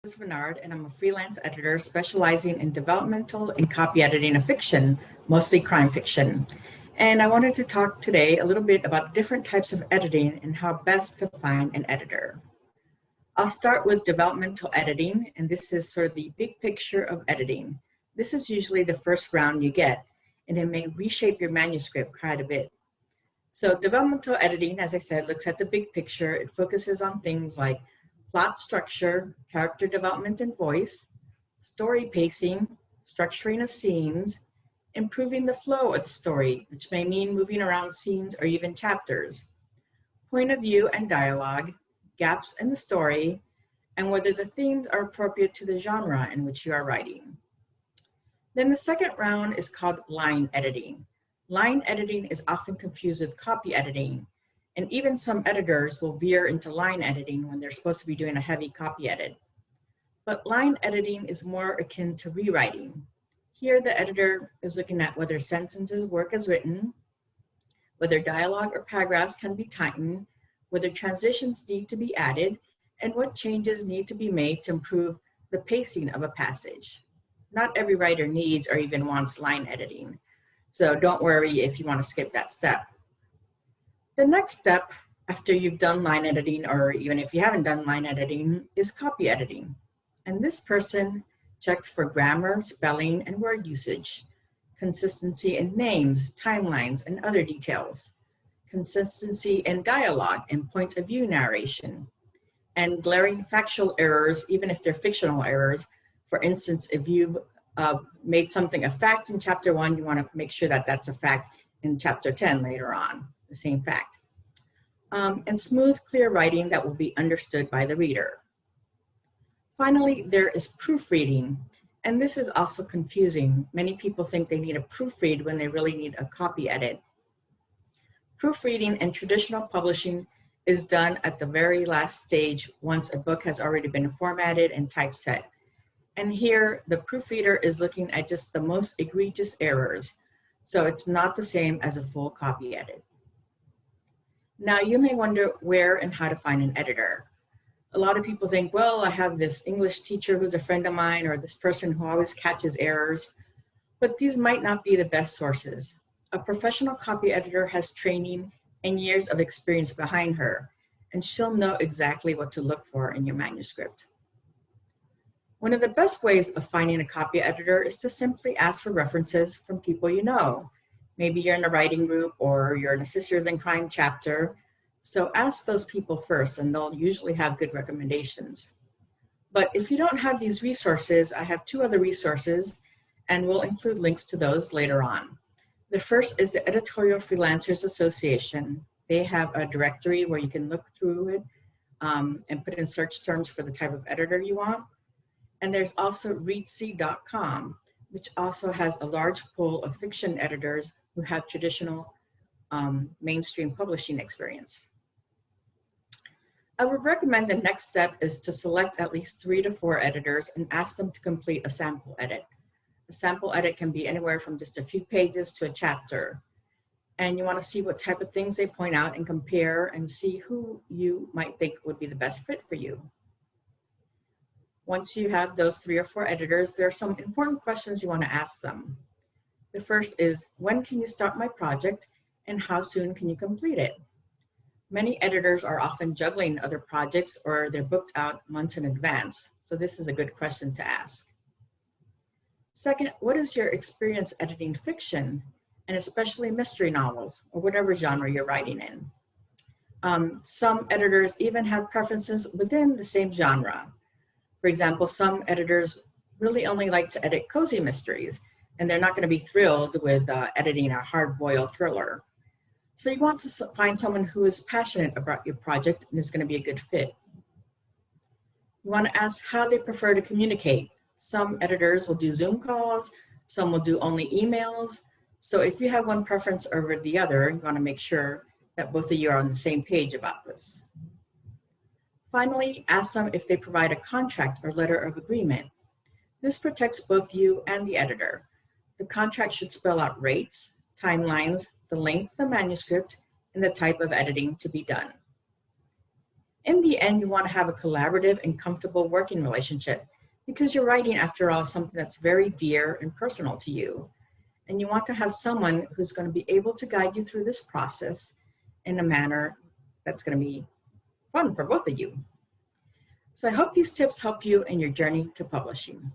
Lourdes Venard, and I'm a freelance editor specializing in developmental and copy editing of fiction, mostly crime fiction. And I wanted to talk today a little bit about different types of editing and how best to find an editor. I'll start with developmental editing, and this is sort of the big picture of editing. This is usually the first round you get, and it may reshape your manuscript quite a bit. So developmental editing, as I said, looks at the big picture. It focuses on things like plot structure, character development and voice, story pacing, structuring of scenes, improving the flow of the story, which may mean moving around scenes or even chapters, point of view and dialogue, gaps in the story, and whether the themes are appropriate to the genre in which you are writing. Then the second round is called line editing. Line editing is often confused with copy editing, and even some editors will veer into line editing when they're supposed to be doing a heavy copy edit. But line editing is more akin to rewriting. Here, the editor is looking at whether sentences work as written, whether dialogue or paragraphs can be tightened, whether transitions need to be added, and what changes need to be made to improve the pacing of a passage. Not every writer needs or even wants line editing, so don't worry if you want to skip that step. The next step after you've done line editing, or even if you haven't done line editing, is copy editing. And this person checks for grammar, spelling, and word usage, consistency in names, timelines, and other details, consistency in dialogue and point of view narration, and glaring factual errors, even if they're fictional errors. For instance, if you've made something a fact in chapter 1, you want to make sure that that's a fact in chapter 10 later on, the same fact. And smooth, clear writing that will be understood by the reader. Finally, there is proofreading, and this is also confusing. Many people think they need a proofread when they really need a copy edit. Proofreading in traditional publishing is done at the very last stage once a book has already been formatted and typeset. And here, the proofreader is looking at just the most egregious errors, so it's not the same as a full copy edit. Now, you may wonder where and how to find an editor. A lot of people think, well, I have this English teacher who's a friend of mine, or this person who always catches errors, but these might not be the best sources. A professional copy editor has training and years of experience behind her, and she'll know exactly what to look for in your manuscript. One of the best ways of finding a copy editor is to simply ask for references from people you know. Maybe you're in a writing group or you're in a Sisters in Crime chapter. So ask those people first, and they'll usually have good recommendations. But if you don't have these resources, I have 2 other resources, and we'll include links to those later on. The first is the Editorial Freelancers Association. They have a directory where you can look through it and put in search terms for the type of editor you want. And there's also readsy.com, which also has a large pool of fiction editors who have traditional mainstream publishing experience. I would recommend the next step is to select at least 3 to 4 editors and ask them to complete a sample edit. A sample edit can be anywhere from just a few pages to a chapter. And you want to see what type of things they point out and compare and see who you might think would be the best fit for you. Once you have those 3 or 4 editors, there are some important questions you want to ask them. The first is, when can you start my project and how soon can you complete it? Many editors are often juggling other projects or they're booked out months in advance, so this is a good question to ask. Second, what is your experience editing fiction, and especially mystery novels or whatever genre you're writing in? Some editors even have preferences within the same genre. For example, some editors really only like to edit cozy mysteries, and they're not going to be thrilled with editing a hard-boiled thriller. So you want to find someone who is passionate about your project and is going to be a good fit. You want to ask how they prefer to communicate. Some editors will do Zoom calls, some will do only emails. So if you have one preference over the other, you want to make sure that both of you are on the same page about this. Finally, ask them if they provide a contract or letter of agreement. This protects both you and the editor. The contract should spell out rates, timelines, the length of the manuscript, and the type of editing to be done. In the end, you want to have a collaborative and comfortable working relationship because you're writing, after all, something that's very dear and personal to you. And you want to have someone who's going to be able to guide you through this process in a manner that's going to be fun for both of you. So I hope these tips help you in your journey to publishing.